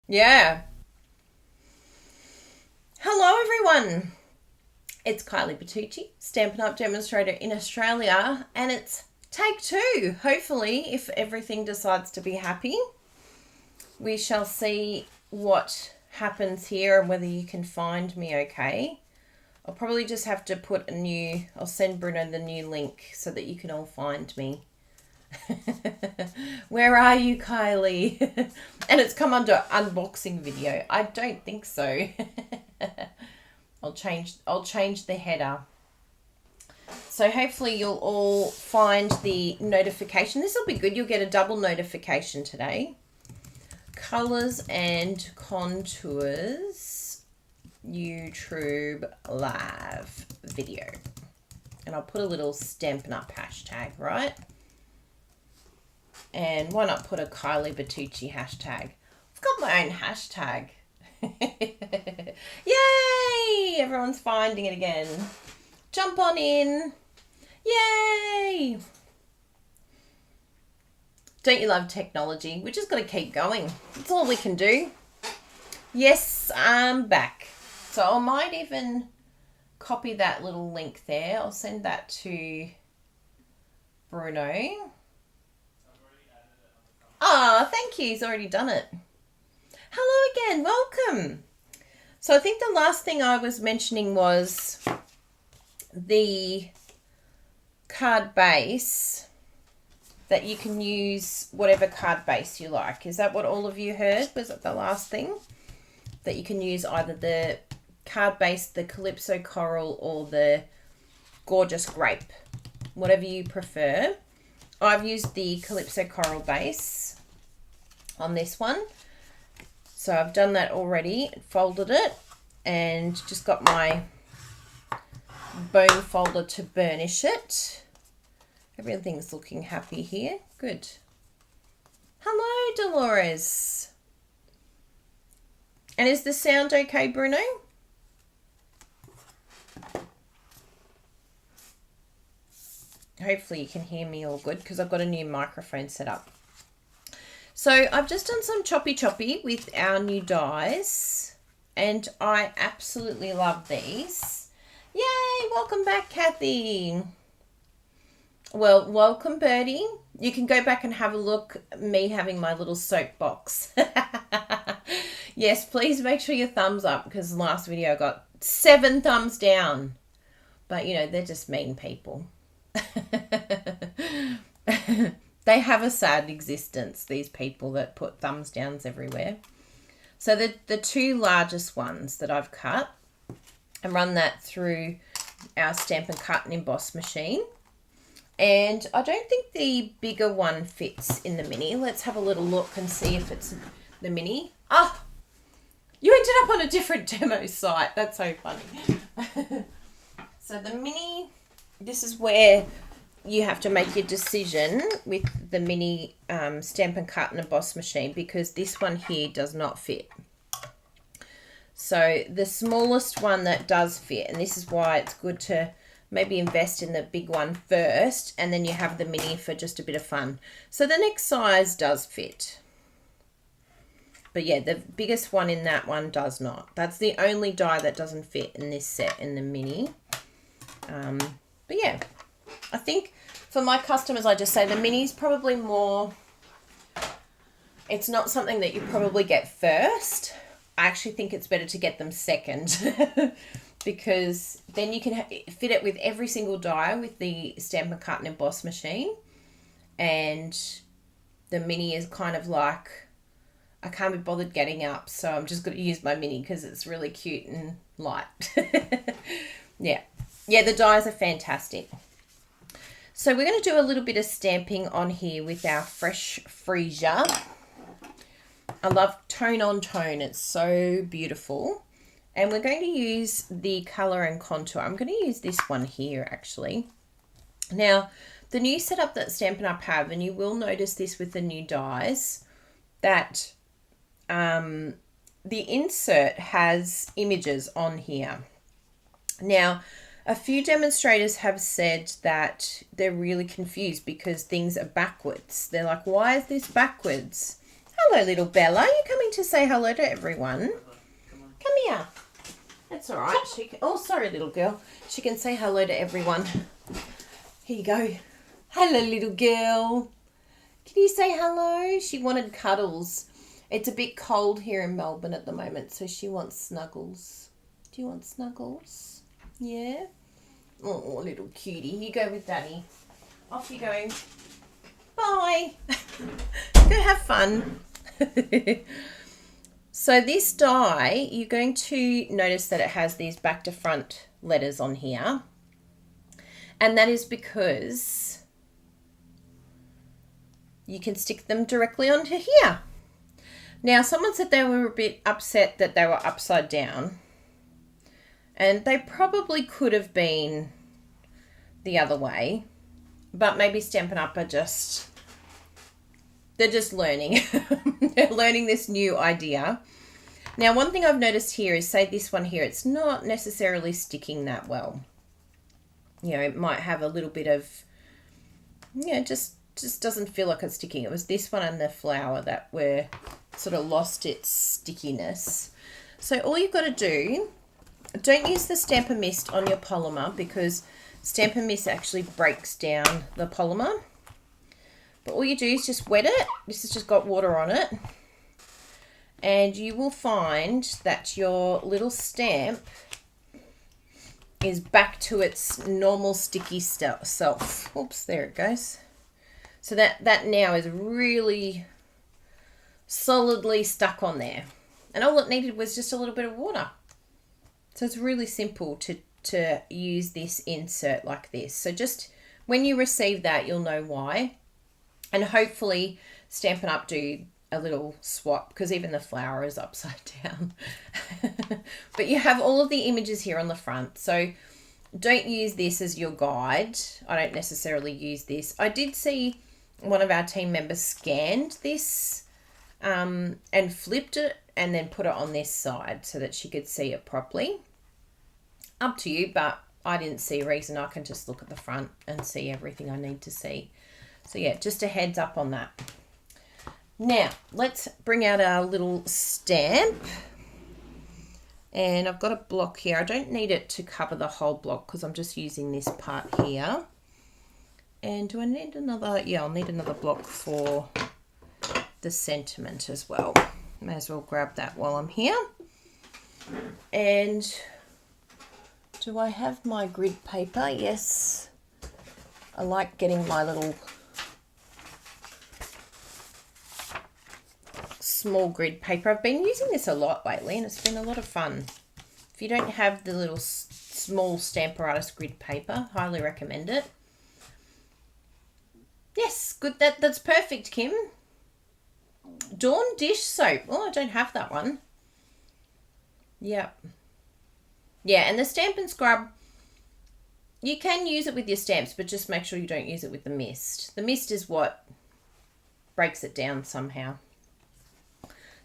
Yeah. Hello, everyone. It's Kylie Bertucci, Stampin' Up! Demonstrator in Australia, and it's take two. Hopefully, if everything decides to be happy, we shall see what happens here and whether you can find me okay. I'll probably just have to I'll send Bruno the new link so that you can all find me. Where are you, Kylie? And it's come under unboxing video. I don't think so. I'll change the header. So hopefully you'll all find the notification. This will be good. You'll get a double notification today. Colors and contours YouTube live video. And I'll put a little Stampin' Up! Hashtag, right? And why not put a Kylie Bertucci hashtag? I've got my own hashtag. Yay! Everyone's finding it again. Jump on in. Yay! Don't you love technology? We just got to keep going. That's all we can do. Yes, I'm back. So I might even copy that little link there. I'll send that to Bruno. Ah, thank you. He's already done it. Hello again. Welcome. So I think the last thing I was mentioning was the card base, that you can use whatever card base you like. Is that what all of you heard? Was it the last thing? That you can use either the card base, the Calypso Coral, or the Gorgeous Grape. Whatever you prefer. I've used the Calypso Coral base on this one. So I've done that already, folded it, and just got my bone folder to burnish it. Everything's looking happy here. Good. Hello, Dolores. And is the sound okay, Bruno? Hopefully you can hear me all good because I've got a new microphone set up. So I've just done some choppy with our new dies, and I absolutely love these. Yay! Welcome back, Kathy. Well, welcome, Birdie. You can go back and have a look at me having my little soapbox. Yes, please make sure you thumbs up because the last video I got 7 thumbs down. But, you know, they're just mean people. They have a sad existence, these people that put thumbs downs everywhere. So the 2 largest ones that I've cut and run that through our Stampin' Cut and Emboss machine. And I don't think the bigger one fits in the mini. Let's have a little look and see if it's the mini. Ah, you ended up on a different demo site. That's so funny. So the mini, this is where you have to make your decision with the mini Stampin' Cut and Emboss machine, because this one here does not fit. So the smallest one that does fit, and this is why it's good to maybe invest in the big one first, and then you have the mini for just a bit of fun. So the next size does fit. But yeah, the biggest one in that one does not. That's the only die that doesn't fit in this set, in the mini. But yeah, I think for my customers, I just say the mini's probably more, it's not something that you probably get first. I actually think it's better to get them second because then you can fit it with every single die with the Stampin' Cut and Emboss machine. And the mini is kind of like, I can't be bothered getting up, so I'm just going to use my mini because it's really cute and light. Yeah. Yeah, the dies are fantastic. So we're going to do a little bit of stamping on here with our Fresh Freesia. I love tone on tone. It's so beautiful. And we're going to use the color and contour. I'm going to use this one here, actually. Now, the new setup that Stampin' Up! Have, and you will notice this with the new dies, that the insert has images on here. Now, a few demonstrators have said that they're really confused because things are backwards. They're like, why is this backwards? Hello, little Bella. Are you coming to say hello to everyone. Come here. That's all right. She can, oh, sorry, little girl. She can say hello to everyone. Here you go. Hello, little girl. Can you say hello? She wanted cuddles. It's a bit cold here in Melbourne at the moment, so she wants snuggles. Do you want snuggles? Yeah? Oh, little cutie. You go with Daddy. Off you go. Bye. Go have fun. So this die, you're going to notice that it has these back to front letters on here. And that is because you can stick them directly onto here. Now, someone said they were a bit upset that they were upside down. And they probably could have been the other way. But maybe Stampin' Up! They're just learning. They're learning this new idea. Now, one thing I've noticed here is, say this one here, it's not necessarily sticking that well. You know, it might have a little bit of, just doesn't feel like it's sticking. It was this one and the flower that were sort of lost its stickiness. So all you've got to do, don't use the Stampin' Mist on your polymer because Stampin' Mist actually breaks down the polymer. But all you do is just wet it. This has just got water on it. And you will find that your little stamp is back to its normal sticky self. Oops, there it goes. So that now is really solidly stuck on there. And all it needed was just a little bit of water. So it's really simple to use this insert like this. So just when you receive that, you'll know why. And hopefully Stampin' Up! Do a little swap because even the flower is upside down. But you have all of the images here on the front. So don't use this as your guide. I don't necessarily use this. I did see one of our team members scanned this and flipped it and then put it on this side so that she could see it properly. Up to you, but I didn't see a reason. I can just look at the front and see everything I need to see. So yeah, just a heads up on that. Now, let's bring out our little stamp. And I've got a block here. I don't need it to cover the whole block because I'm just using this part here. And do I need another? Yeah, I'll need another block for the sentiment as well. May as well grab that while I'm here. And do I have my grid paper? Yes. I like getting my little small grid paper. I've been using this a lot lately and it's been a lot of fun. If you don't have the little small Stamper Artist grid paper, highly recommend it. Yes, good. That's perfect, Kim. Dawn dish soap. Oh, I don't have that one. Yep. Yeah, and the Stampin' Scrub, you can use it with your stamps, but just make sure you don't use it with the mist. The mist is what breaks it down somehow.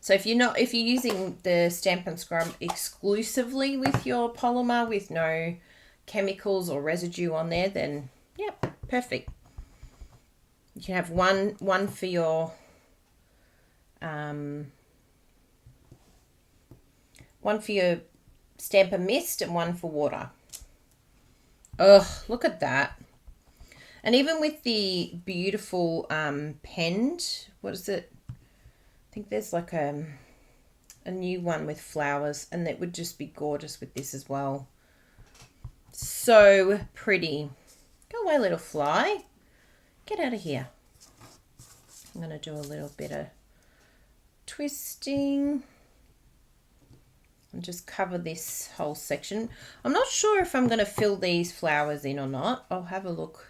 So if you're using the Stampin' Scrub exclusively with your polymer with no chemicals or residue on there, then yep, perfect. You can have one for your Stampin' Mist and one for water. Ugh, look at that. And even with the beautiful penned, what is it? I think there's like a new one with flowers, and that would just be gorgeous with this as well. So pretty. Go away, little fly. Get out of here. I'm going to do a little bit of twisting and just cover this whole section. I'm not sure if I'm going to fill these flowers in or not. I'll have a look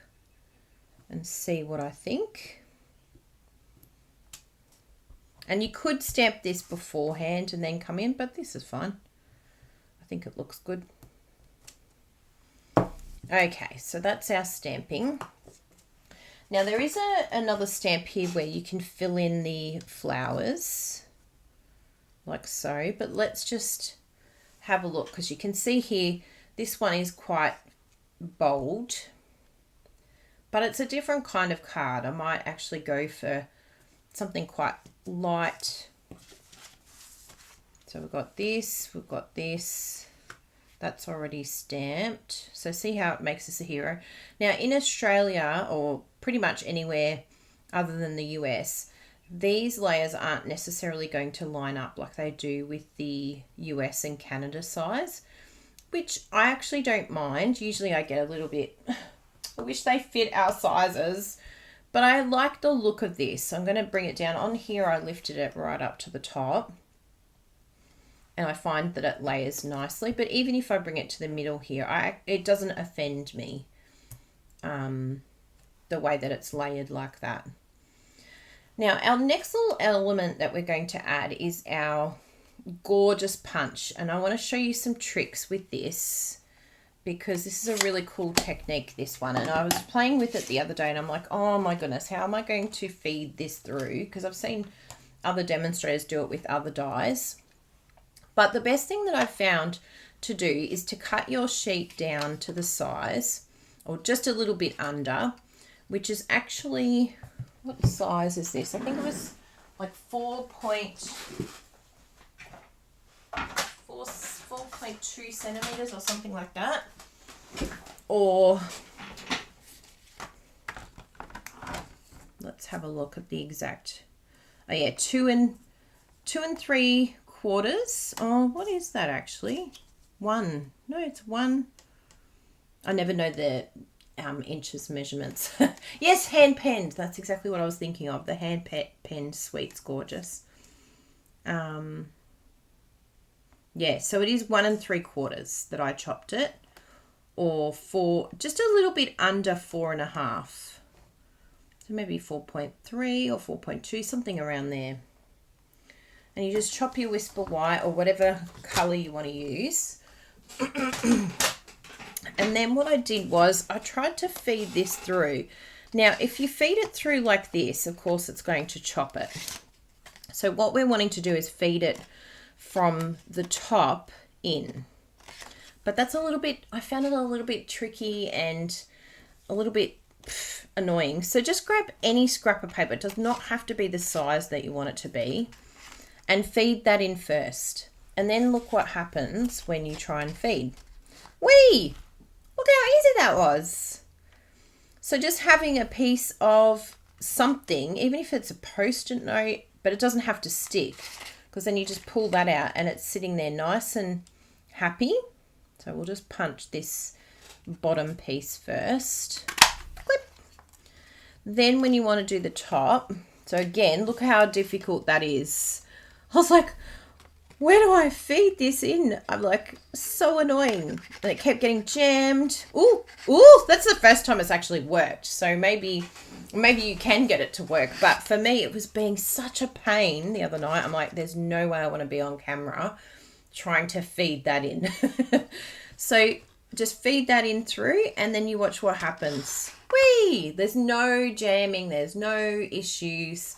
and see what I think. And you could stamp this beforehand and then come in, but this is fine. I think it looks good. Okay, so that's our stamping. Now there is another stamp here where you can fill in the flowers like so, but let's just have a look because you can see here this one is quite bold, but it's a different kind of card. I might actually go for something quite light So we've got this. That's already stamped. So see how it makes us a hero. Now in Australia, or pretty much anywhere other than the US, these layers aren't necessarily going to line up like they do with the US and Canada size, which I actually don't mind. Usually I get a little bit, I wish they fit our sizes, but I like the look of this. I'm going to bring it down. On here I lifted it right up to the top, and I find that it layers nicely. But even if I bring it to the middle here, it doesn't offend me, the way that it's layered like that. Now, our next little element that we're going to add is our gorgeous punch. And I want to show you some tricks with this, because this is a really cool technique, this one. And I was playing with it the other day and I'm like, oh my goodness, how am I going to feed this through? Because I've seen other demonstrators do it with other dies. But the best thing that I've found to do is to cut your sheet down to the size, or just a little bit under, which is actually, what size is this? I think it was like 4.2 centimeters or something like that. Or let's have a look at the exact, oh yeah, 2 3/4. Oh, what is that actually? 1. No, it's 1. I never know the inches measurements. Yes, hand penned. That's exactly what I was thinking of. The hand penned sweets, gorgeous. Yeah, so it is 1 3/4 that I chopped it, or 4, just a little bit under 4.5. So maybe 4.3 or 4.2, something around there. And you just chop your Whisper White or whatever color you want to use. And then what I did was I tried to feed this through. Now, if you feed it through like this, of course it's going to chop it. So what we're wanting to do is feed it from the top in. But that's a little bit, I found it a little bit tricky and a little bit annoying. So just grab any scrap of paper. It does not have to be the size that you want it to be. And feed that in first. And then look what happens when you try and feed. Whee! Look how easy that was. So just having a piece of something, even if it's a Post-it note, but it doesn't have to stick, because then you just pull that out and it's sitting there nice and happy. So we'll just punch this bottom piece first. Clip. Then when you want to do the top, so again, look how difficult that is. I was like, where do I feed this in? I'm like, so annoying. And it kept getting jammed. Ooh, that's the first time it's actually worked. So maybe you can get it to work. But for me, it was being such a pain the other night. I'm like, there's no way I want to be on camera trying to feed that in. So just feed that in through, and then you watch what happens. Whee! There's no jamming. There's no issues.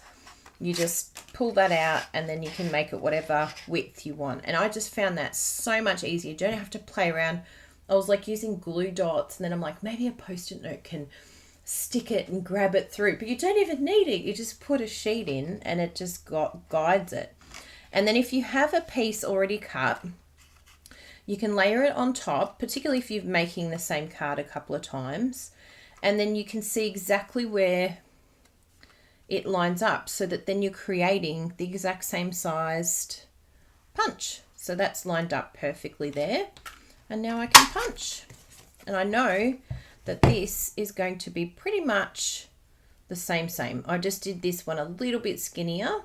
You just pull that out and then you can make it whatever width you want. And I just found that so much easier. You don't have to play around. I was like using glue dots, and then I'm like, maybe a Post-it note can stick it and grab it through. But you don't even need it. You just put a sheet in and it just guides it. And then if you have a piece already cut, you can layer it on top, particularly if you're making the same card a couple of times. And then you can see exactly where it lines up, so that then you're creating the exact same sized punch. So that's lined up perfectly there. And now I can punch. And I know that this is going to be pretty much the same. I just did this one a little bit skinnier.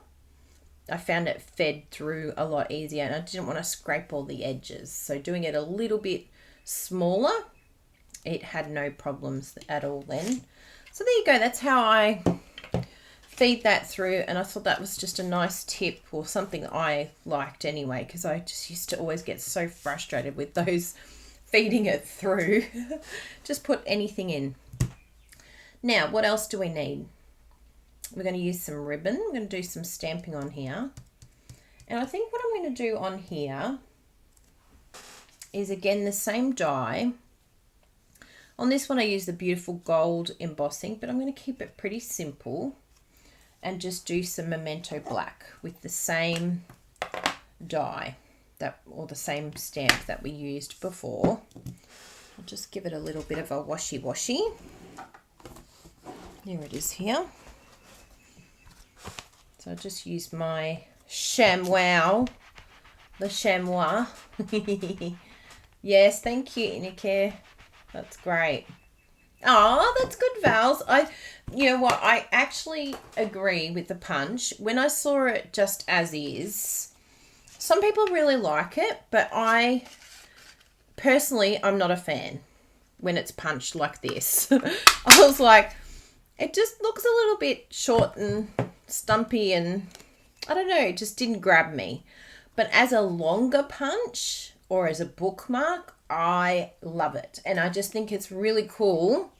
I found it fed through a lot easier, and I didn't want to scrape all the edges. So doing it a little bit smaller, it had no problems at all then. So there you go. That's how I feed that through, and I thought that was just a nice tip, or something I liked anyway, because I just used to always get so frustrated with those feeding it through. Just put anything in. Now, what else do we need? We're going to use some ribbon. We're going to do some stamping on here. And I think what I'm going to do on here is, again, the same die. On this one I use the beautiful gold embossing, but I'm going to keep it pretty simple and just do some Memento Black with the same die, that, or the same stamp that we used before. I'll just give it a little bit of a washy. There it is here. So I just used my chamois, the chamois. Yes, thank you, Inike. That's great. Oh, that's good, Vals. You know what? I actually agree with the punch. When I saw it just as is, some people really like it, but personally, I'm not a fan when it's punched like this. I was like, it just looks a little bit short and stumpy, and I don't know, it just didn't grab me. But as a longer punch or as a bookmark, I love it. And I just think it's really cool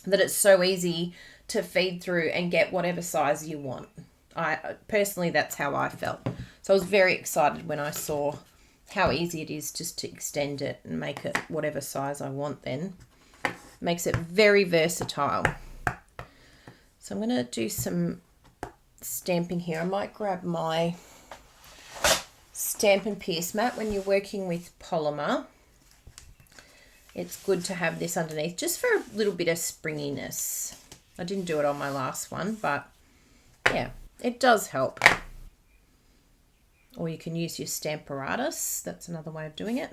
that it's so easy to feed through and get whatever size you want. Personally, that's how I felt. So I was very excited when I saw how easy it is just to extend it and make it whatever size I want then. Makes it very versatile. So I'm going to do some stamping here. I might grab my Stamp and Pierce mat. When you're working with polymer, it's good to have this underneath just for a little bit of springiness. I didn't do it on my last one, but yeah, it does help. Or you can use your Stamparatus. That's another way of doing it.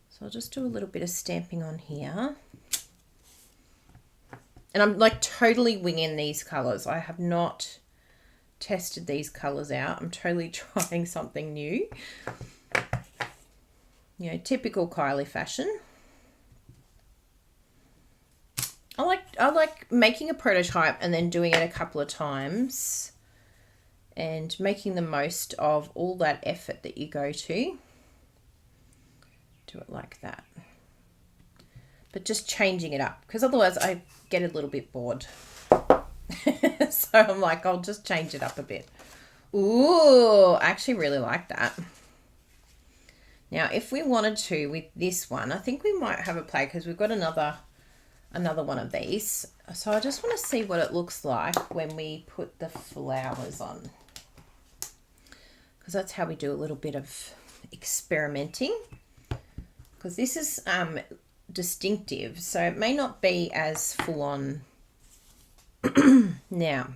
So I'll just do a little bit of stamping on here. And I'm like totally winging these colours. I have not tested these colours out. I'm totally trying something new. You know, typical Kylie fashion. I like making a prototype and then doing it a couple of times and making the most of all that effort that you go to. Do it like that. But just changing it up, because otherwise I get a little bit bored. So I'm like, I'll just change it up a bit. Ooh, I actually really like that. Now, if we wanted to with this one, I think we might have a play because we've got another one of these. So I just want to see what it looks like when we put the flowers on, because that's how we do a little bit of experimenting, because this is distinctive, so it may not be as full on. Now,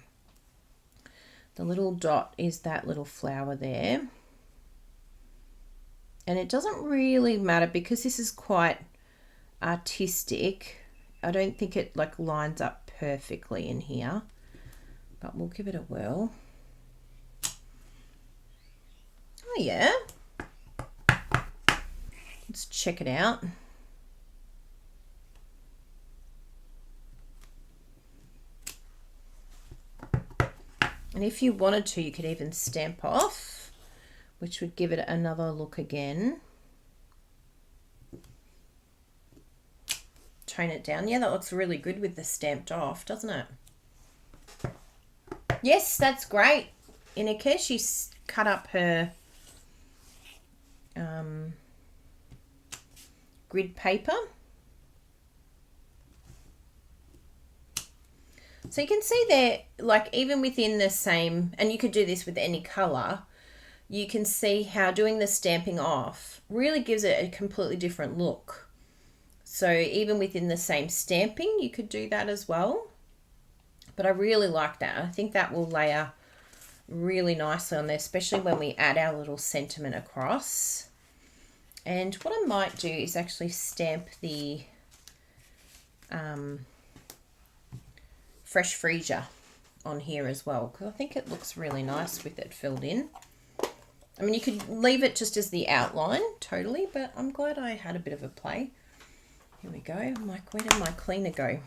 the little dot is that little flower there, and it doesn't really matter because this is quite artistic. I don't think it like lines up perfectly in here, but we'll give it a whirl. Oh yeah, let's check it out. And if you wanted to, you could even stamp off, which would give it another look again. Tone it down. Yeah, that looks really good with the stamped off, doesn't it? Yes, that's great. Ineke, she's cut up her grid paper. So you can see there, like even within the same, and you could do this with any colour, you can see how doing the stamping off really gives it a completely different look. So even within the same stamping, you could do that as well. But I really like that. I think that will layer really nicely on there, especially when we add our little sentiment across. And what I might do is actually stamp the fresh freesia on here as well, because I think it looks really nice with it filled in. I mean, you could leave it just as the outline, totally, but I'm glad I had a bit of a play. Here we go. I'm like, where did my cleaner go?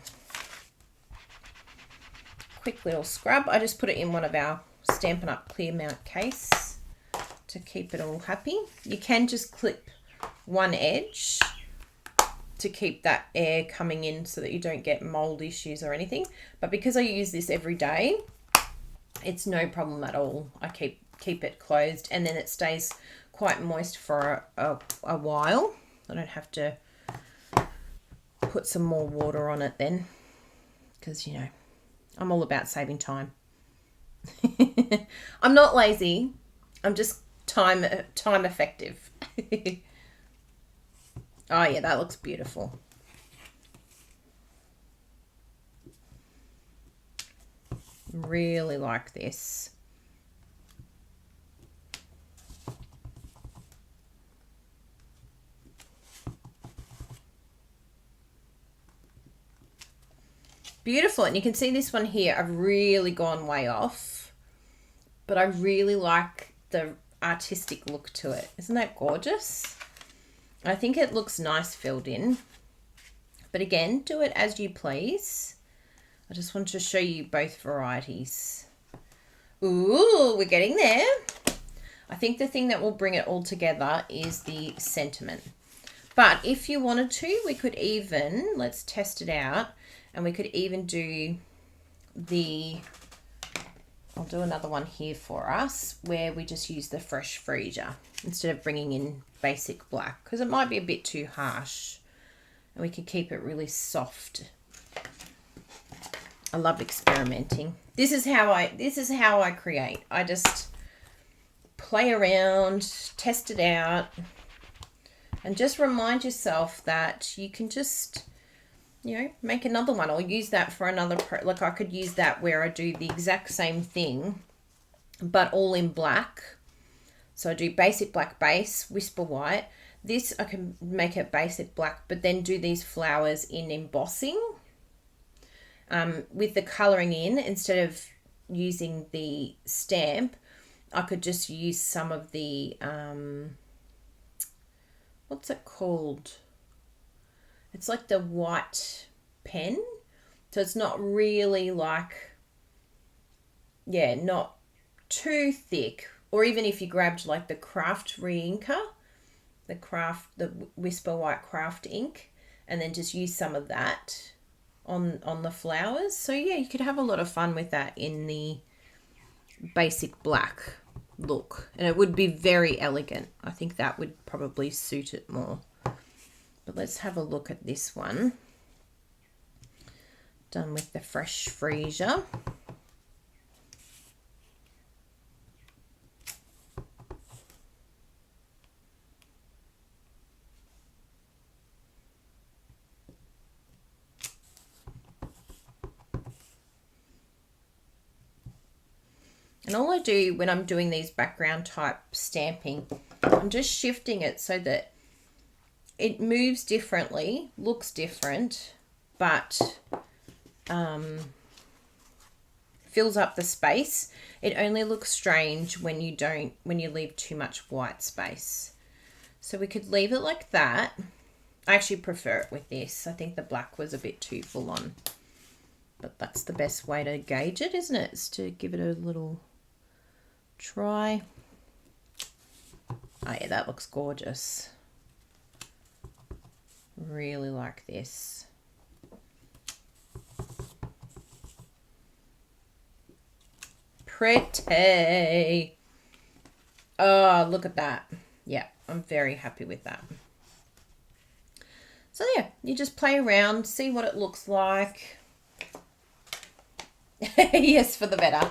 Quick little scrub. I just put it in one of our Stampin' Up! Clear mount case to keep it all happy. You can just clip one edge to keep that air coming in so that you don't get mold issues or anything. But because I use this every day, it's no problem at all. I keep it closed, and then it stays quite moist for a while. I don't have to put some more water on it then, because, you know, I'm all about saving time. I'm not lazy. I'm just time effective. Oh yeah, that looks beautiful. Really like this. Beautiful. And you can see this one here, I've really gone way off, but I really like the artistic look to it. Isn't that gorgeous? I think it looks nice filled in, but again, do it as you please. I just want to show you both varieties. Ooh, we're getting there. I think the thing that will bring it all together is the sentiment. But if you wanted to, we could even, let's test it out, and we could even do the, I'll do another one here for us, where we just use the fresh freesia instead of bringing in basic black, because it might be a bit too harsh, and we could keep it really soft. I love experimenting. This is how I create. I just play around, test it out, and just remind yourself that you can just, you know, make another one or use that for another, like I could use that where I do the exact same thing, but all in black. So I do basic black base, whisper white. This I can make it basic black, but then do these flowers in embossing with the colouring in. Instead of using the stamp, I could just use some of the, what's it called? It's like the white pen. So it's not really like, yeah, not too thick. Or even if you grabbed like the craft re-inker, the Whisper White craft ink, and then just use some of that on the flowers. So yeah, you could have a lot of fun with that in the basic black look, and it would be very elegant. I think that would probably suit it more. But let's have a look at this one done with the fresh freesia. And all I do when I'm doing these background type stamping, I'm just shifting it so that it moves differently, looks different, but fills up the space. It only looks strange when you leave too much white space. So we could leave it like that. I actually prefer it with this. I think the black was a bit too full on, but that's the best way to gauge it, isn't it? Is to give it a little try. Oh yeah, that looks gorgeous. Really like this. Pretty. Oh, look at that. Yeah, I'm very happy with that. So yeah, you just play around, see what it looks like. Yes, for the better.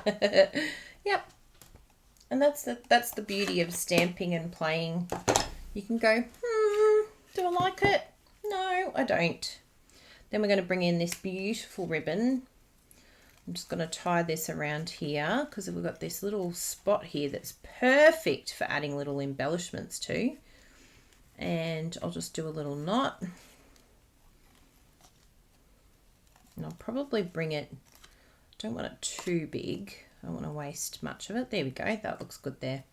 Yep. And that's the beauty of stamping and playing. You can go, do I like it? No, I don't. Then we're going to bring in this beautiful ribbon. I'm just going to tie this around here because we've got this little spot here that's perfect for adding little embellishments to. And I'll just do a little knot. And I'll probably bring it, I don't want it too big. I don't want to waste much of it. There we go. That looks good there.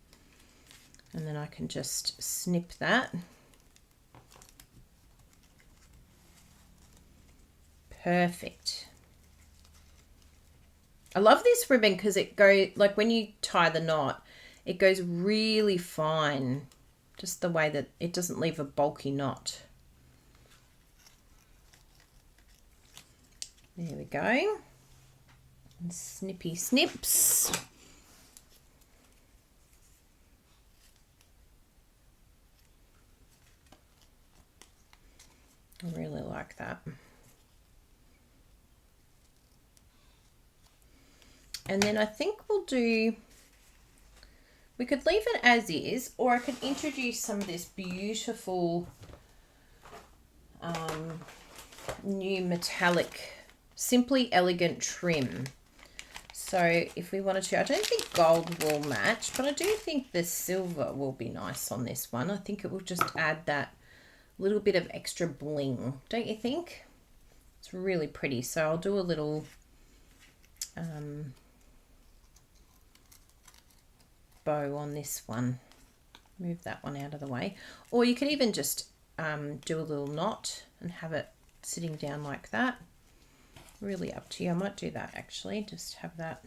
And then I can just snip that. Perfect. I love this ribbon because it goes, like when you tie the knot, it goes really fine. Just the way that it doesn't leave a bulky knot. There we go. And snippy snips. I really like that. And then I think we We could leave it as is, or I could introduce some of this beautiful new metallic, Simply Elegant trim. So if we wanted to, I don't think gold will match, but I do think the silver will be nice on this one. I think it will just add that little bit of extra bling, don't you think? It's really pretty. So I'll do a little bow on this one. Move that one out of the way. Or you could even just do a little knot and have it sitting down like that. Really up to you. I might do that actually, just have that.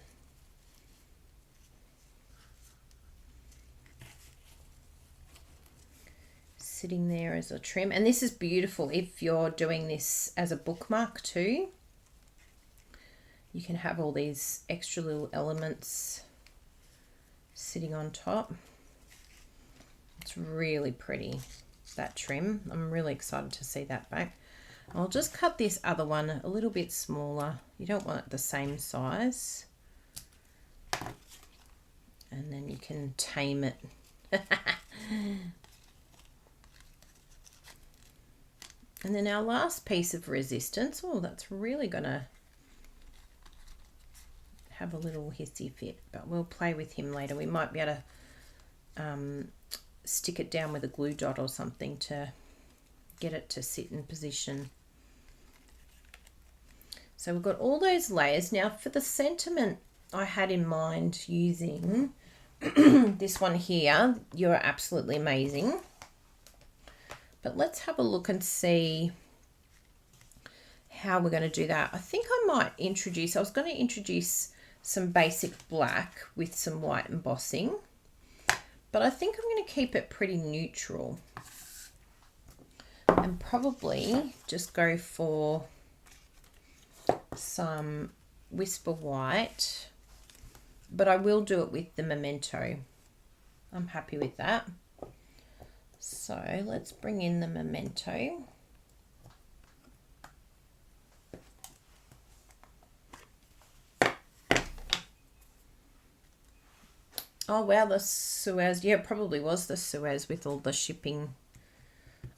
Sitting there as a trim. And this is beautiful if you're doing this as a bookmark too. You can have all these extra little elements sitting on top. It's really pretty, that trim. I'm really excited to see that back. I'll just cut this other one a little bit smaller. You don't want it the same size. And then you can tame it. And then our last piece of resistance. Oh, that's really gonna have a little hissy fit, but we'll play with him later. We might be able to stick it down with a glue dot or something to get it to sit in position. So we've got all those layers. Now for the sentiment I had in mind using this one here, You're Absolutely Amazing. But let's have a look and see how we're going to do that. I think I might introduce, I was going to introduce some basic black with some white embossing, but I think I'm going to keep it pretty neutral and probably just go for some Whisper White, but I will do it with the Memento. I'm happy with that. So let's bring in the Memento. Oh wow, the Suez. Yeah, it probably was the Suez with all the shipping.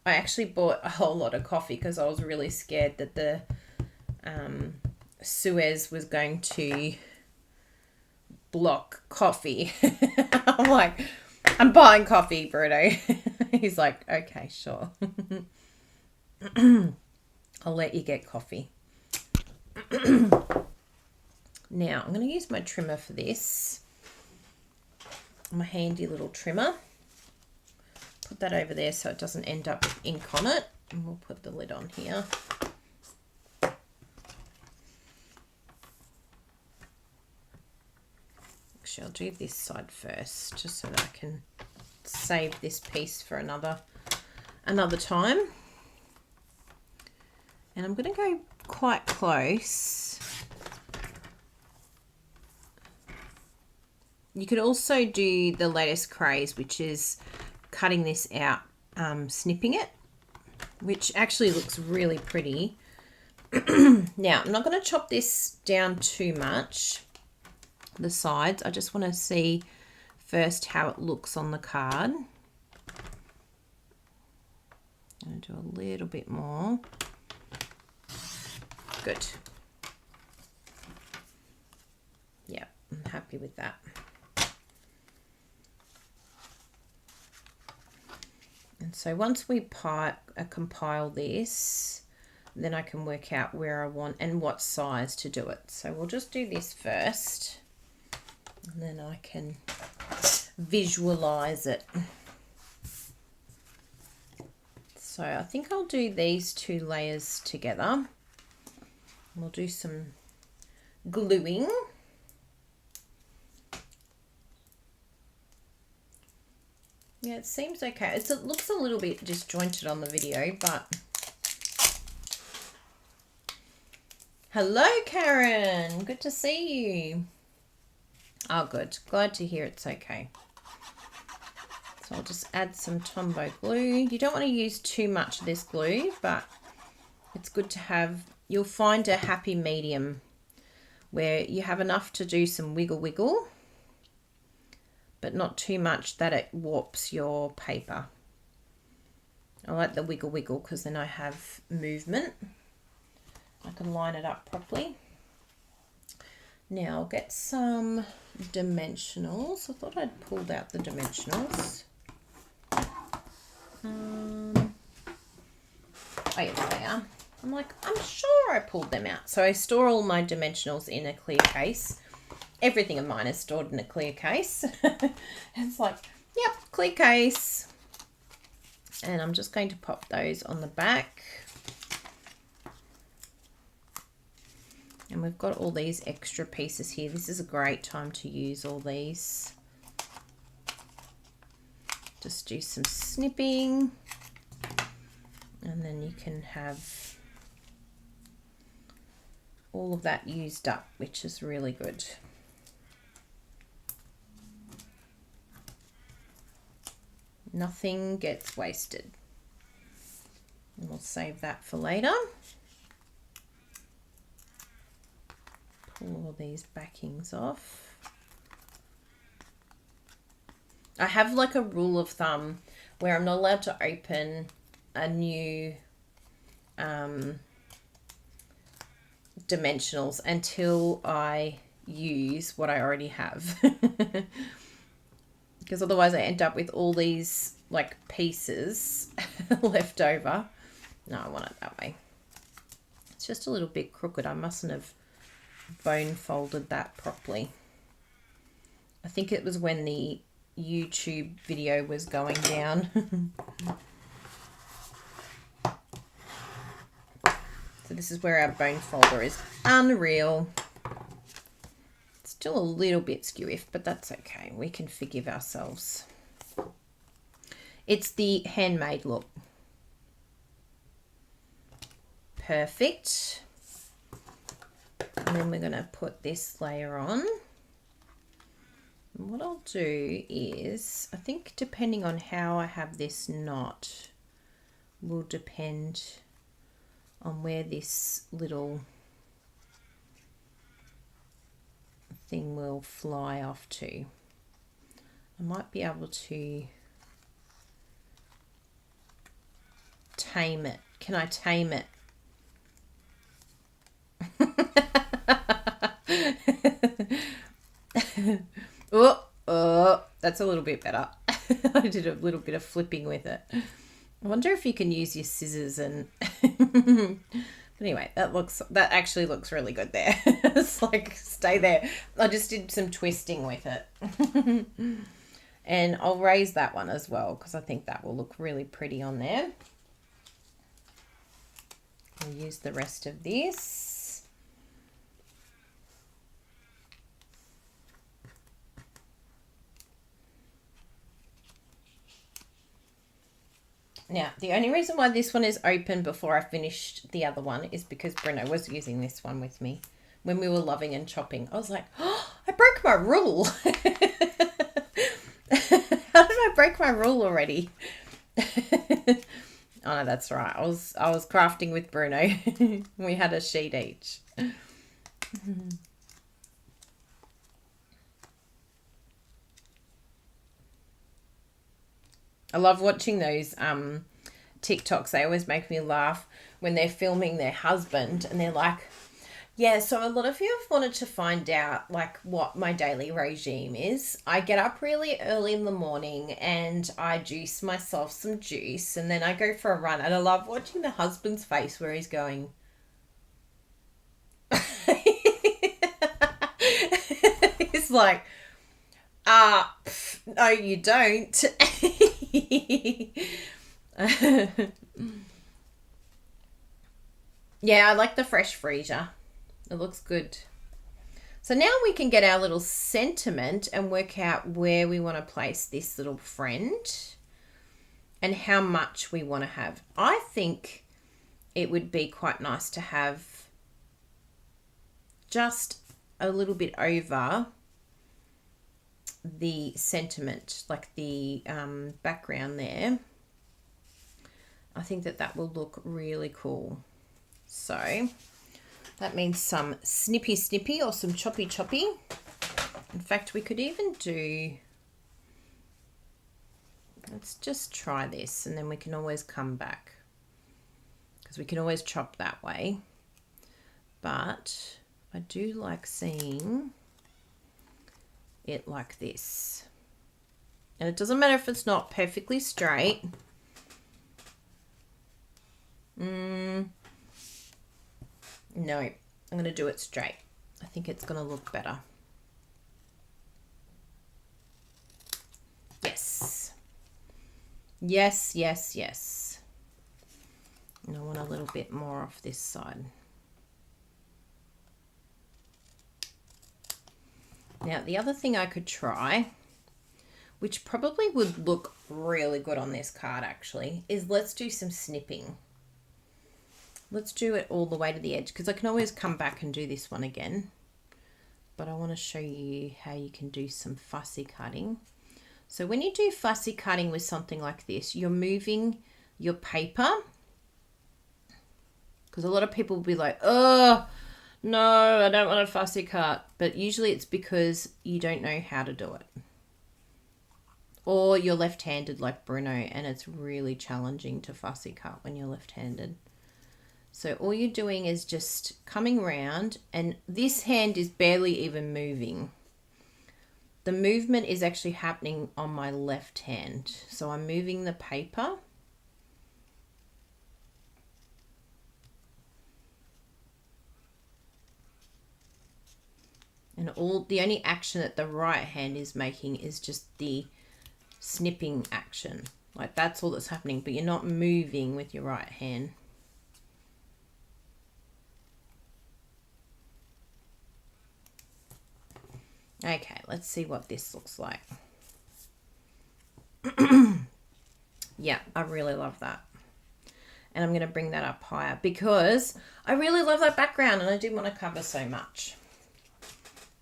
I actually bought a whole lot of coffee because I was really scared that the Suez was going to block coffee. I'm like, I'm buying coffee, Bruno. He's like, okay, sure. I'll let you get coffee. Now, I'm going to use my trimmer for this. My handy little trimmer. Put that over there so it doesn't end up with ink on it. And we'll put the lid on here. Actually, I'll do this side first just so that I can save this piece for another time. And I'm going to go quite close. You could also do the latest craze, which is cutting this out, snipping it, which actually looks really pretty. Now, I'm not going to chop this down too much, the sides. I just want to see first how it looks on the card. I'm going to do a little bit more. Good. Yeah, I'm happy with that. And so once we compile this, then I can work out where I want and what size to do it. So we'll just do this first, and then I can visualize it. So I think I'll do these two layers together. We'll do some gluing. Yeah, it seems okay. It looks a little bit disjointed on the video, but... Hello, Karen. Good to see you. Oh, good. Glad to hear it's okay. So I'll just add some Tombow glue. You don't want to use too much of this glue, but it's good to have... You'll find a happy medium where you have enough to do some wiggle, but not too much that it warps your paper. I like the wiggle wiggle because then I have movement. I can line it up properly. Now I'll get some dimensionals. I thought I'd pulled out the dimensionals. Oh yes, they are. I'm like, I'm sure I pulled them out. So I store all my dimensionals in a clear case. Everything of mine is stored in a clear case. It's like, yep, clear case. And I'm just going to pop those on the back. And we've got all these extra pieces here. This is a great time to use all these. Just do some snipping. And then you can have all of that used up, which is really good. Nothing gets wasted. And we'll save that for later. Pull all these backings off. I have like a rule of thumb where I'm not allowed to open a new dimensionals until I use what I already have. Because otherwise I end up with all these like pieces left over. No, I want it that way. It's just a little bit crooked. I mustn't have bone folded that properly. I think it was when the YouTube video was going down. So this is where our bone folder is. Unreal. It's still a little bit skewy, but that's okay. We can forgive ourselves. It's the handmade look. Perfect. And then we're going to put this layer on. And what I'll do is, I think depending on how I have this knot will depend on where this little thing will fly off to. I might be able to tame it. Can I tame it? Oh, that's a little bit better. I did a little bit of flipping with it. I wonder if you can use your scissors and but anyway, that actually looks really good there. It's like, stay there. I just did some twisting with it. And I'll raise that one as well because I think that will look really pretty on there. I'll use the rest of this. Now, the only reason why this one is open before I finished the other one is because Bruno was using this one with me when we were loving and chopping. I was like, oh, I broke my rule. How did I break my rule already? Oh no, that's right. I was crafting with Bruno. We had a sheet each. I love watching those TikToks. They always make me laugh when they're filming their husband and they're like, yeah, so a lot of you have wanted to find out like what my daily regime is. I get up really early in the morning and I juice myself some juice and then I go for a run. And I love watching the husband's face where he's going, he's like, no, you don't. Yeah, I like the fresh freezer. It looks good. So now we can get our little sentiment and work out where we want to place this little friend and how much we want to have. I think it would be quite nice to have just a little bit over the sentiment, like the background there. I think that will look really cool. So that means some snippy or some choppy. In fact, we could even do Let's just try this, and then we can always come back, because we can always chop that way. But I do like seeing it like this. And it doesn't matter if it's not perfectly straight. No, I'm going to do it straight. I think it's going to look better. Yes. Yes, yes, yes. And I want a little bit more off this side. Now, the other thing I could try, which probably would look really good on this card actually, is let's do some snipping. Let's do it all the way to the edge, because I can always come back and do this one again. But I want to show you how you can do some fussy cutting. So when you do fussy cutting with something like this, you're moving your paper, because a lot of people will be like, oh, no, I don't want a fussy cut. But usually it's because you don't know how to do it. Or you're left-handed like Bruno, and it's really challenging to fussy cut when you're left-handed. So all you're doing is just coming around, and this hand is barely even moving. The movement is actually happening on my left hand. So I'm moving the paper. And the only action that the right hand is making is just the snipping action. Like that's all that's happening, but you're not moving with your right hand. Okay, let's see what this looks like. Yeah, I really love that. And I'm going to bring that up higher because I really love that background and I didn't want to cover so much.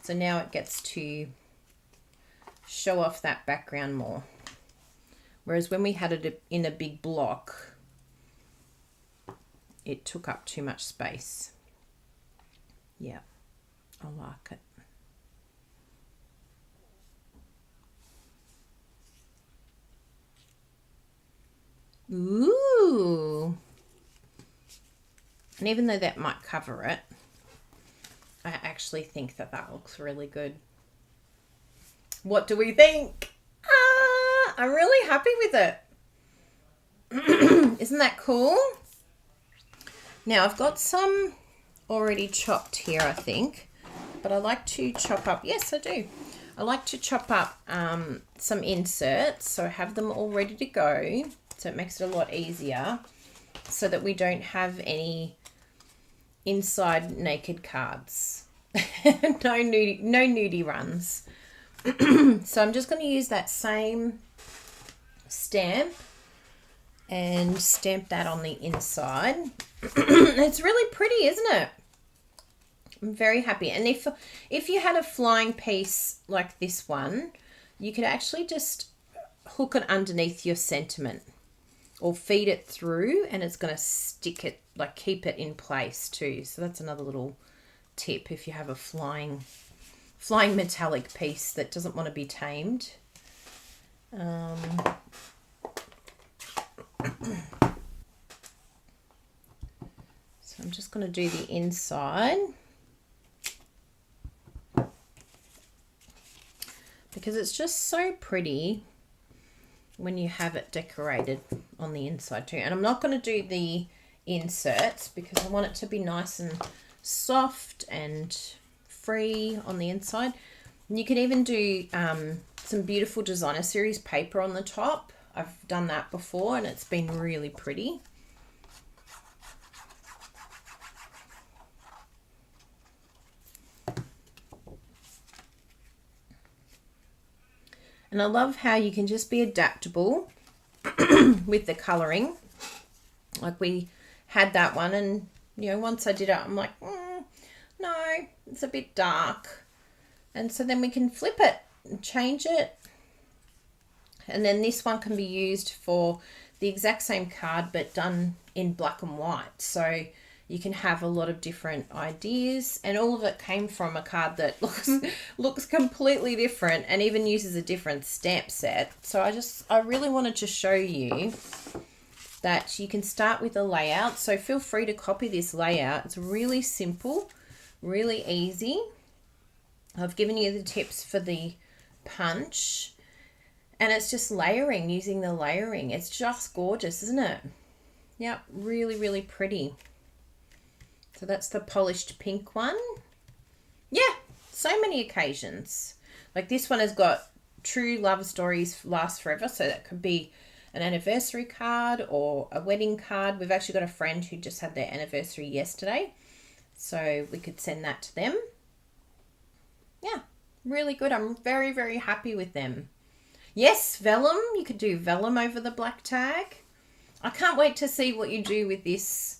So now it gets to show off that background more. Whereas when we had it in a big block, it took up too much space. Yeah, I like it. Ooh. And even though that might cover it, I actually think that that looks really good. What do we think? I'm really happy with it. Isn't that cool? Now I've got some already chopped here, I think, but I like to chop up. Yes, I do. I like to chop up some inserts, so I have them all ready to go. So it makes it a lot easier so that we don't have any inside naked cards. No nudie runs. So I'm just going to use that same stamp and stamp that on the inside. It's really pretty, isn't it? I'm very happy. And if you had a flying piece like this one, you could actually just hook it underneath your sentiment or feed it through, and it's going to stick it, like keep it in place too. So that's another little tip if you have a flying metallic piece that doesn't want to be tamed. So I'm just going to do the inside because it's just so pretty when you have it decorated on the inside too. And I'm not going to do the inserts because I want it to be nice and soft and free on the inside. And you can even do some beautiful designer series paper on the top. I've done that before and it's been really pretty. And I love how you can just be adaptable with the colouring. Like we had that one, and you know, once I did it, I'm like, no, it's a bit dark. And so then we can flip it and change it. And then this one can be used for the exact same card, but done in black and white. So You can have a lot of different ideas, and all of it came from a card that looks completely different and even uses a different stamp set. So I really wanted to show you that you can start with a layout. So feel free to copy this layout. It's really simple, really easy. I've given you the tips for the punch, and it's just layering, using the layering. It's just gorgeous, isn't it? Yep, really, really pretty. So that's the polished pink one. Yeah, so many occasions. Like this one has got true love stories last forever. So that could be an anniversary card or a wedding card. We've actually got a friend who just had their anniversary yesterday, so we could send that to them. Yeah, really good. I'm very, very happy with them. Yes, vellum. You could do vellum over the black tag. I can't wait to see what you do with this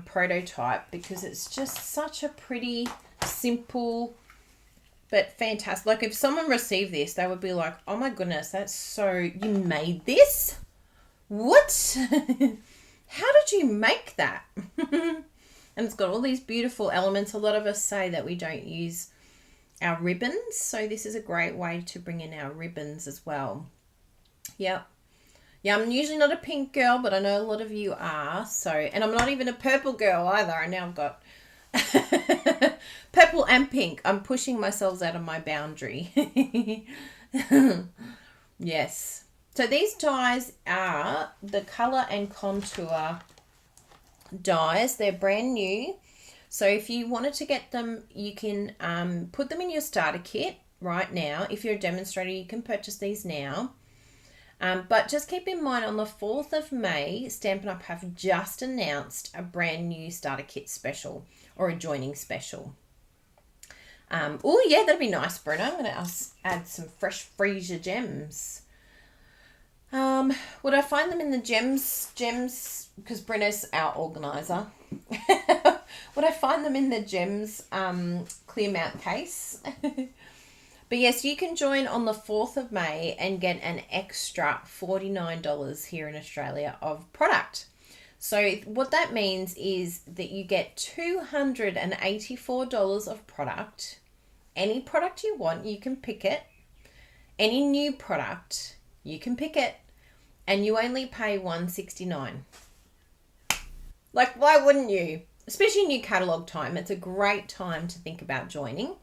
prototype, because it's just such a pretty, simple, but fantastic. Like if someone received this, they would be like, oh my goodness, that's so, you made this? What? How did you make that? And it's got all these beautiful elements. A lot of us say that we don't use our ribbons, so this is a great way to bring in our ribbons as well. Yep. Yeah, I'm usually not a pink girl, but I know a lot of you are. So, and I'm not even a purple girl either. And now I've got purple and pink. I'm pushing myself out of my boundary. Yes. So these dies are the Colour and Contour dies. They're brand new. So if you wanted to get them, you can put them in your starter kit right now. If you're a demonstrator, you can purchase these now. But just keep in mind, on the 4th of May, Stampin' Up! Have just announced a brand new starter kit special, or a joining special. Oh yeah, that'd be nice, Bruna. I'm going to add some fresh freesia gems. Would I find them in the gems, because Bruna's our organizer. Would I find them in the gems clear mount case? But yes, you can join on the 4th of May and get an extra $49 here in Australia of product. So what that means is that you get $284 of product. Any product you want, you can pick it. Any new product, you can pick it. And you only pay $169. Like, why wouldn't you? Especially new catalogue time. It's a great time to think about joining.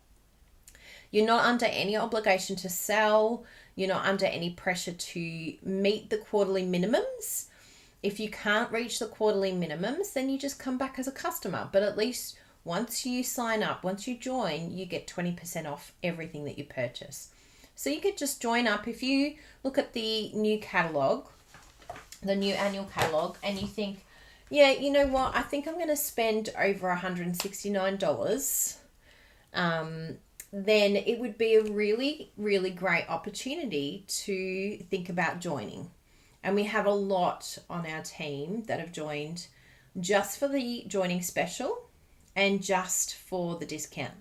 You're not under any obligation to sell. You're not under any pressure to meet the quarterly minimums. If you can't reach the quarterly minimums, then you just come back as a customer. But at least once you sign up, once you join, you get 20% off everything that you purchase. So you could just join up. If you look at the new catalogue, the new annual catalogue, and you think, yeah, you know what, I think I'm going to spend over $169, then it would be a really, really great opportunity to think about joining. And we have a lot on our team that have joined just for the joining special and just for the discount.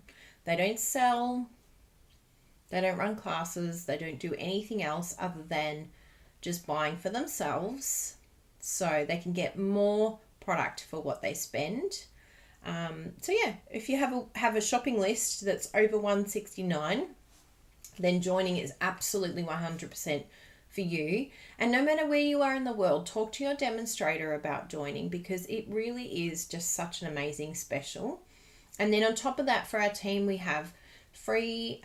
They don't sell, they don't run classes, they don't do anything else other than just buying for themselves so they can get more product for what they spend. So yeah, if you have a shopping list that's over $169, then joining is absolutely 100% for you. And no matter where you are in the world, talk to your demonstrator about joining, because it really is just such an amazing special. And then on top of that, for our team, we have free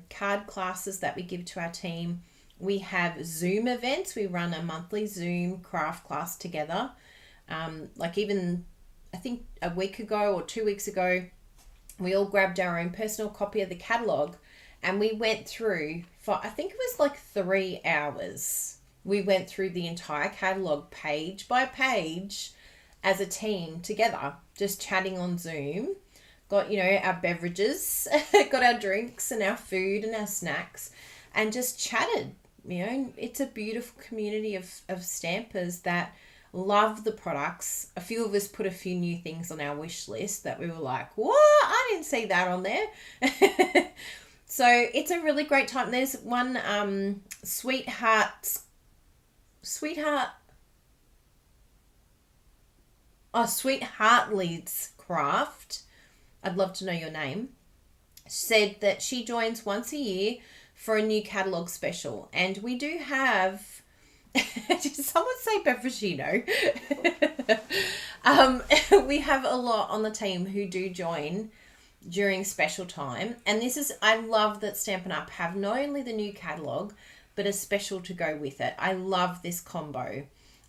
card classes that we give to our team. We have Zoom events. We run a monthly Zoom craft class together. Like even, I think a week ago or 2 weeks ago, we all grabbed our own personal copy of the catalogue and we went through for, I think it was like 3 hours. We went through the entire catalogue page by page as a team together, just chatting on Zoom. Got, you know, our beverages, got our drinks and our food and our snacks, and just chatted. You know, it's a beautiful community of stampers that love the products. A few of us put a few new things on our wish list that we were like, what? I didn't see that on there. So it's a really great time. There's one Sweetheart Sweetheart Leads Craft, I'd love to know your name, said that she joins once a year for a new catalogue special. And we do have, did someone say Peppuccino? We have a lot on the team who do join during special time. And this is, I love that Stampin' Up! Have not only the new catalogue, but a special to go with it. I love this combo.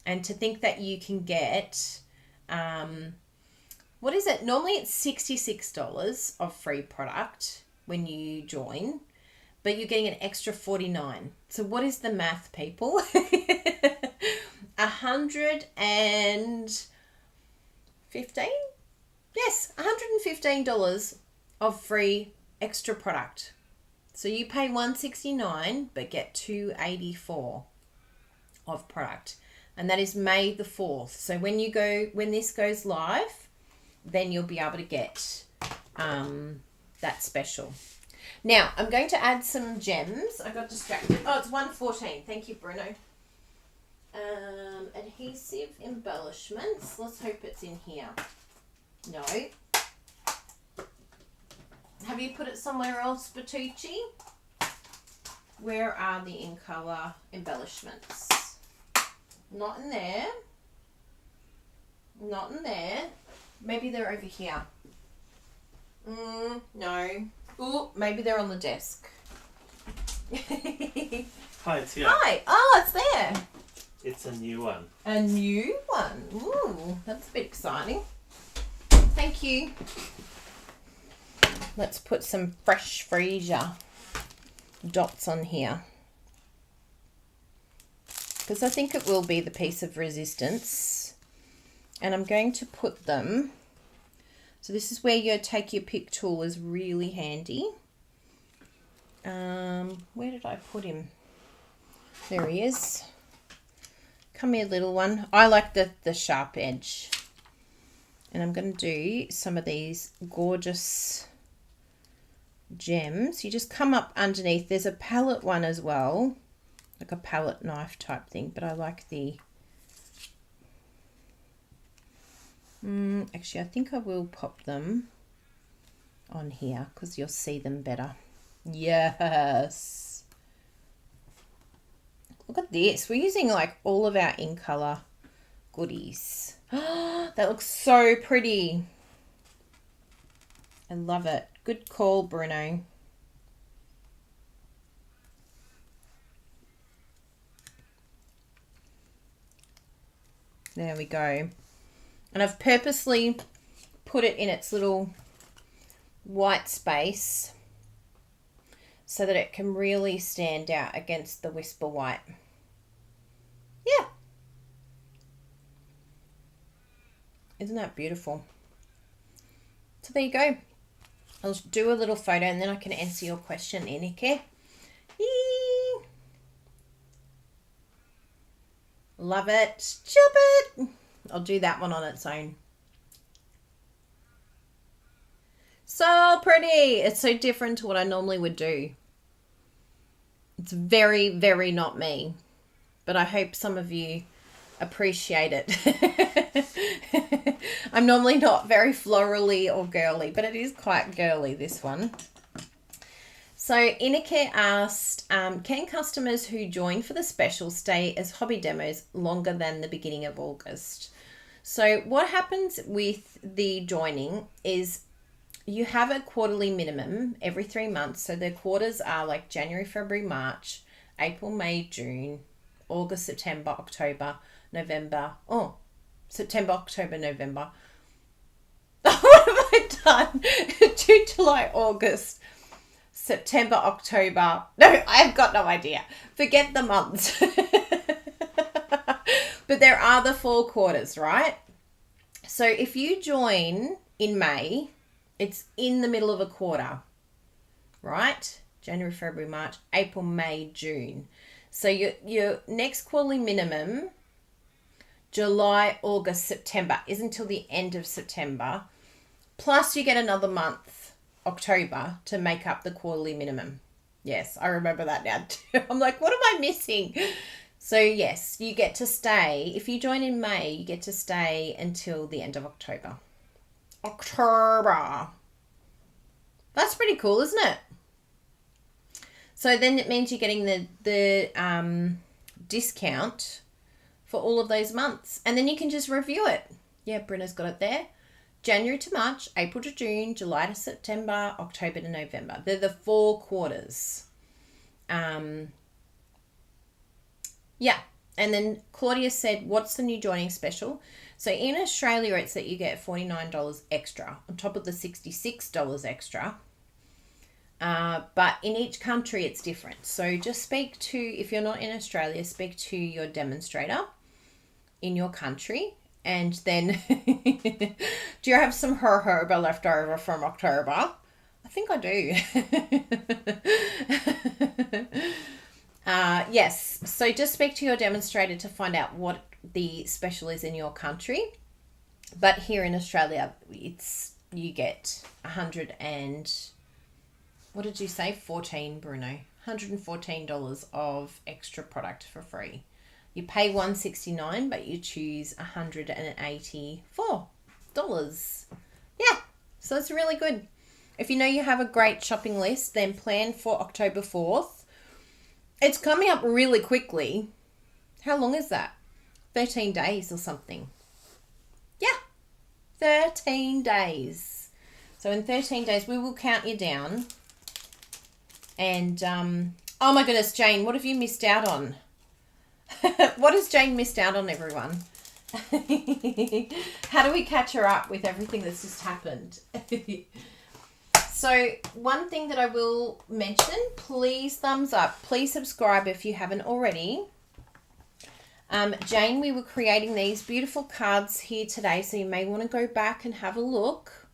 And to think that you can get, what is it? Normally it's $66 of free product when you join, but you're getting an extra $49. So what is the math, people? $115? Yes, $115 of free extra product. So you pay $169 but get $284 of product. And that is May the 4th. So when this goes live, then you'll be able to get that special. Now, I'm going to add some gems. I got distracted. Oh, it's 114. Thank you, Bruno. Adhesive Embellishments. Let's hope it's in here. No. Have you put it somewhere else, Bertucci? Where are the in colour embellishments? Not in there. Not in there. Maybe they're over here. No. Ooh, maybe they're on the desk. Hi, it's here. Hi. Oh, it's there. It's a new one. A new one. Ooh, that's a bit exciting. Thank you. Let's put some fresh freesia dots on here, because I think it will be the piece of resistance. And I'm going to put them, so this is where you take your pick tool, is really handy. Where did I put him? There he is. Come here, little one. I like the sharp edge. And I'm going to do some of these gorgeous gems. You just come up underneath. There's a palette one as well, like a palette knife type thing, but I like the actually I think I will pop them on here because you'll see them better. Yes, look at this. We're using like all of our in color goodies. That looks so pretty. I love it. Good call, Bruno. There we go. And I've purposely put it in its little white space so that it can really stand out against the Whisper White. Yeah. Isn't that beautiful? So there you go. I'll do a little photo and then I can answer your question, Inike. Yee. Love it. Chop it. I'll do that one on its own. So pretty. It's so different to what I normally would do. It's very, very not me. But I hope some of you appreciate it. I'm normally not very florally or girly, but it is quite girly, this one. So Inike asked, can customers who join for the special stay as hobby demos longer than the beginning of August? So what happens with the joining is you have a quarterly minimum every 3 months. So the quarters are like January, February, March, April, May, June, August, September, October, November. Oh, September, October, November. What have I done? June, July, August, September, October. No, I've got no idea. Forget the months. But there are the 4 quarters, right? So if you join in May, it's in the middle of a quarter, right? January, February, March, April, May, June. So your next quarterly minimum, July, August, September, is until the end of September. Plus you get another month, October, to make up the quarterly minimum. Yes, I remember that now too. I'm like, what am I missing? So yes, you get to stay. If you join in May, you get to stay until the end of October. October. That's pretty cool, isn't it? So then it means you're getting the discount for all of those months. And then you can just review it. Yeah, Brenna's got it there. January to March, April to June, July to September, October to November. They're the 4 quarters. Yeah. And then Claudia said, what's the new joining special? So in Australia, it's that you get $49 extra on top of the $66 extra. But in each country, it's different. So just speak to, if you're not in Australia, speak to your demonstrator in your country. And then, do you have some herba left over from October? I think I do. Yes. So just speak to your demonstrator to find out what the special is in your country. But here in Australia, you get 100 and... what did you say? 14, Bruno. $114 of extra product for free. You pay $169, but you choose $184. Yeah, so it's really good. If you know you have a great shopping list, then plan for October 4th. It's coming up really quickly. How long is that? 13 days or something. Yeah, 13 days. So in 13 days, we will count you down. And, oh my goodness, Jane, what have you missed out on? What has Jane missed out on, everyone? How do we catch her up with everything that's just happened? So, one thing that I will mention, please thumbs up. Please subscribe if you haven't already. Jane, we were creating these beautiful cards here today, so you may want to go back and have a look.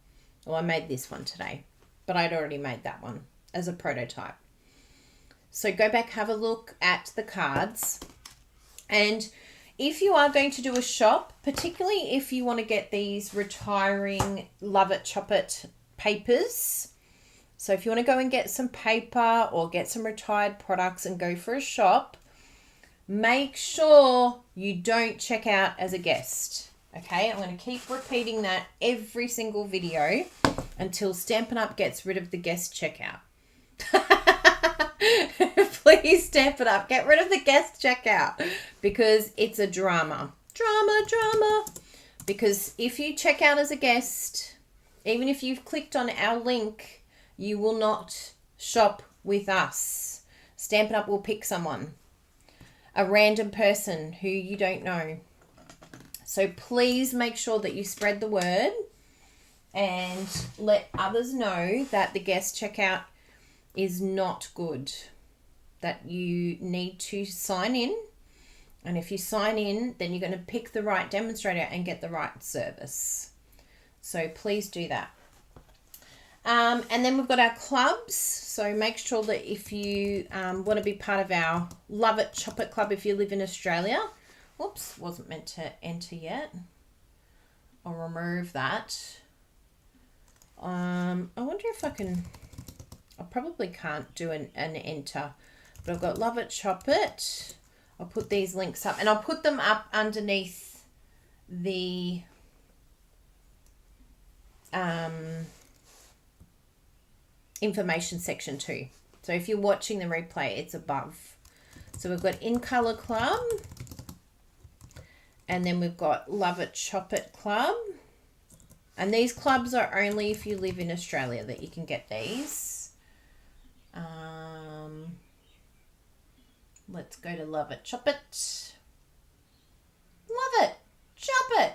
Well, I made this one today, but I'd already made that one as a prototype. So go back, have a look at the cards. And if you are going to do a shop, particularly if you want to get these retiring Love It, Chop It papers. So if you want to go and get some paper or get some retired products and go for a shop, make sure you don't check out as a guest. Okay, I'm going to keep repeating that every single video until Stampin' Up gets rid of the guest checkout. Please stamp it up. Get rid of the guest checkout because it's a drama. Drama. Because if you check out as a guest, even if you've clicked on our link, you will not shop with us. Stampin' Up will pick someone, a random person who you don't know. So please make sure that you spread the word and let others know that the guest checkout is not good, that you need to sign in. And if you sign in, then you're going to pick the right demonstrator and get the right service. So please do that. And then we've got our clubs. So make sure that if you want to be part of our Love It, Chop It club, if you live in Australia. Whoops, wasn't meant to enter yet. I'll remove that. I wonder if I can... I probably can't do an enter, but I've got Love It, Chop It. I'll put these links up and I'll put them up underneath the information section too. So if you're watching the replay, it's above. So we've got In Color Club, and then we've got Love It, Chop It Club. And these clubs are only if you live in Australia that you can get these. Let's go to Love It, Chop It. Love It, Chop It.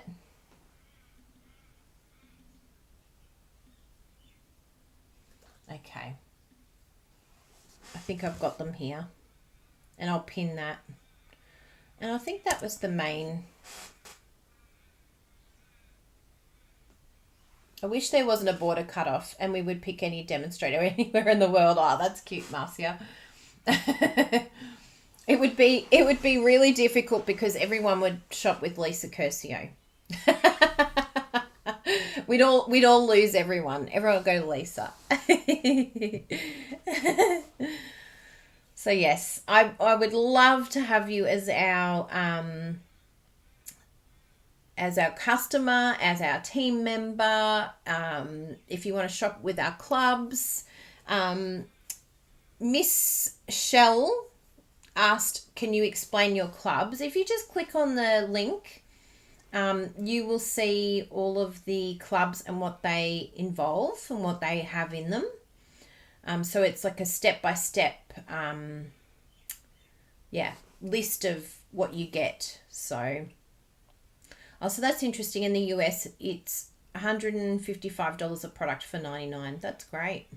Okay. I think I've got them here. And I'll pin that. And I think that was the main... I wish there wasn't a border cut off and we would pick any demonstrator anywhere in the world. Oh, that's cute, Marcia. It would be really difficult because everyone would shop with Lisa Curcio. We'd all lose everyone. Everyone would go to Lisa. So yes, I would love to have you as our customer, as our team member. If you want to shop with our clubs, Miss Shell asked, "Can you explain your clubs?" If you just click on the link, you will see all of the clubs and what they involve and what they have in them. So it's like a step-by-step list of what you get. So that's interesting. In the US, it's $155 a product for $99. That's great.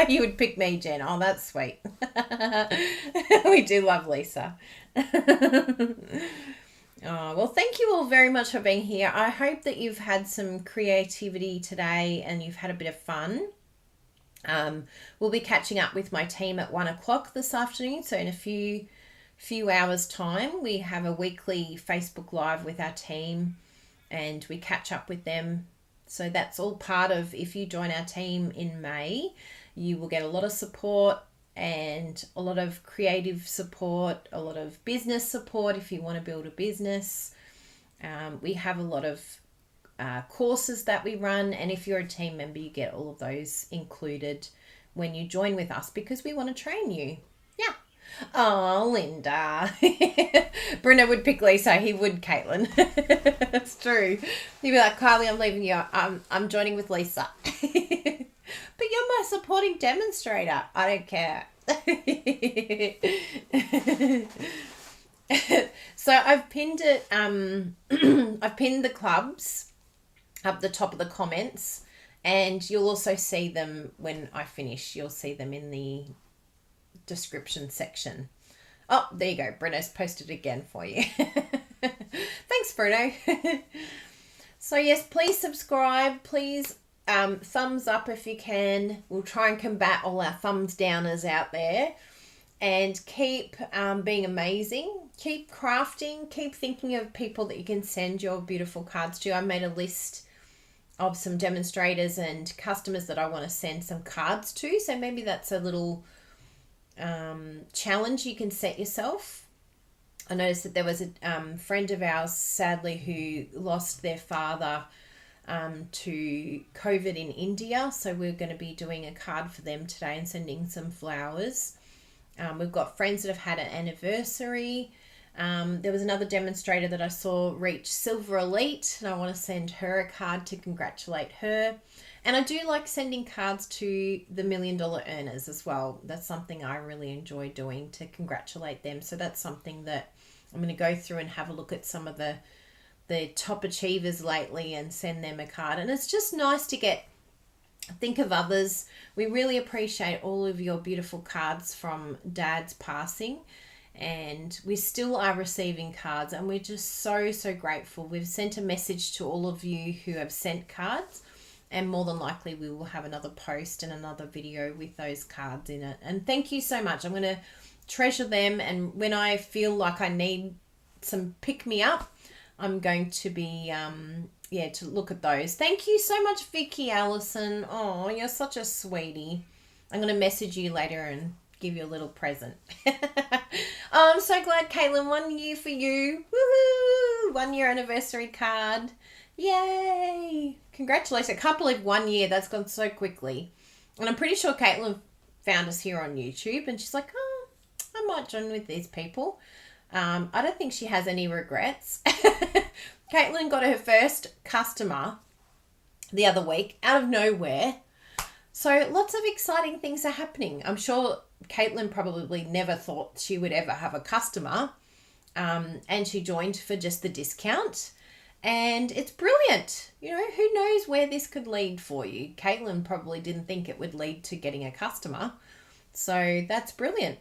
You would pick me, Jen. Oh, that's sweet. We do love Lisa. Oh, well, thank you all very much for being here. I hope that you've had some creativity today and you've had a bit of fun. We'll be catching up with my team at 1:00 this afternoon. So in a few hours time, we have a weekly Facebook Live with our team and we catch up with them. So that's all part of, if you join our team in May, you will get a lot of support and a lot of creative support, a lot of business support if you want to build a business. We have a lot of courses that we run, and if you're a team member, you get all of those included when you join with us because we want to train you. Yeah. Oh, Linda. Bruno would pick Lisa. He would, Caitlin. It's true. He'd be like, Kylie, I'm leaving you. I'm joining with Lisa. But you're my supporting demonstrator. I don't care. So I've pinned it. I've pinned the clubs up the top of the comments, and you'll also see them when I finish. You'll see them in the description section. Oh, there you go. Bruno's posted again for you. Thanks, Bruno. So yes, please subscribe. Please thumbs up if you can. We'll try and combat all our thumbs downers out there. And keep being amazing. Keep crafting. Keep thinking of people that you can send your beautiful cards to. I made a list of some demonstrators and customers that I want to send some cards to. So maybe that's a little challenge you can set yourself. I noticed that there was a friend of ours, sadly, who lost their father to COVID in India. So we're going to be doing a card for them today and sending some flowers. We've got friends that have had an anniversary. There was another demonstrator that I saw reach Silver Elite, and I want to send her a card to congratulate her. And I do like sending cards to the $1 Million Earners as well. That's something I really enjoy doing, to congratulate them. So that's something that I'm going to go through and have a look at some of the top achievers lately and send them a card. And it's just nice to think of others. We really appreciate all of your beautiful cards from Dad's passing, and we still are receiving cards, and we're just so grateful. We've sent a message to all of you who have sent cards, and more than likely we will have another post and another video with those cards in it. And thank you so much. I'm going to treasure them, and when I feel like I need some pick-me-up, I'm going to be to look at those. Thank you so much, Vicky Allison. Oh, you're such a sweetie. I'm going to message you later and give you a little present. Oh, I'm so glad, Caitlin. 1 year for you. Woohoo! 1 year anniversary card. Yay! Congratulations. I can't believe 1 year. That's gone so quickly. And I'm pretty sure Caitlin found us here on YouTube, and she's like, oh, I might join with these people. I don't think she has any regrets. Caitlin got her first customer the other week out of nowhere. So lots of exciting things are happening. I'm sure Caitlin probably never thought she would ever have a customer. And she joined for just the discount. And it's brilliant. You know, who knows where this could lead for you? Caitlin probably didn't think it would lead to getting a customer. So that's brilliant.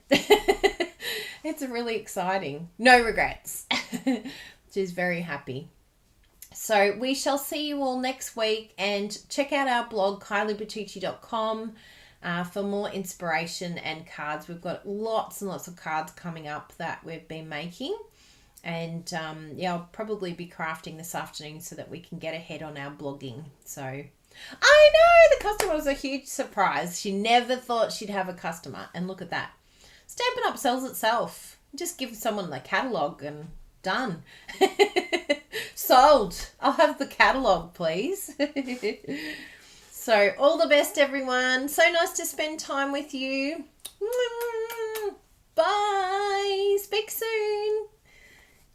It's really exciting. No regrets. She's very happy. So we shall see you all next week, and check out our blog, kyliebertucci.com, for more inspiration and cards. We've got lots and lots of cards coming up that we've been making. And I'll probably be crafting this afternoon so that we can get ahead on our blogging. So I know, the customer was a huge surprise. She never thought she'd have a customer. And look at that. Stampin' Up! Sells itself. Just give someone the catalogue and done. Sold. I'll have the catalogue, please. So, all the best, everyone. So nice to spend time with you. Bye. Speak soon.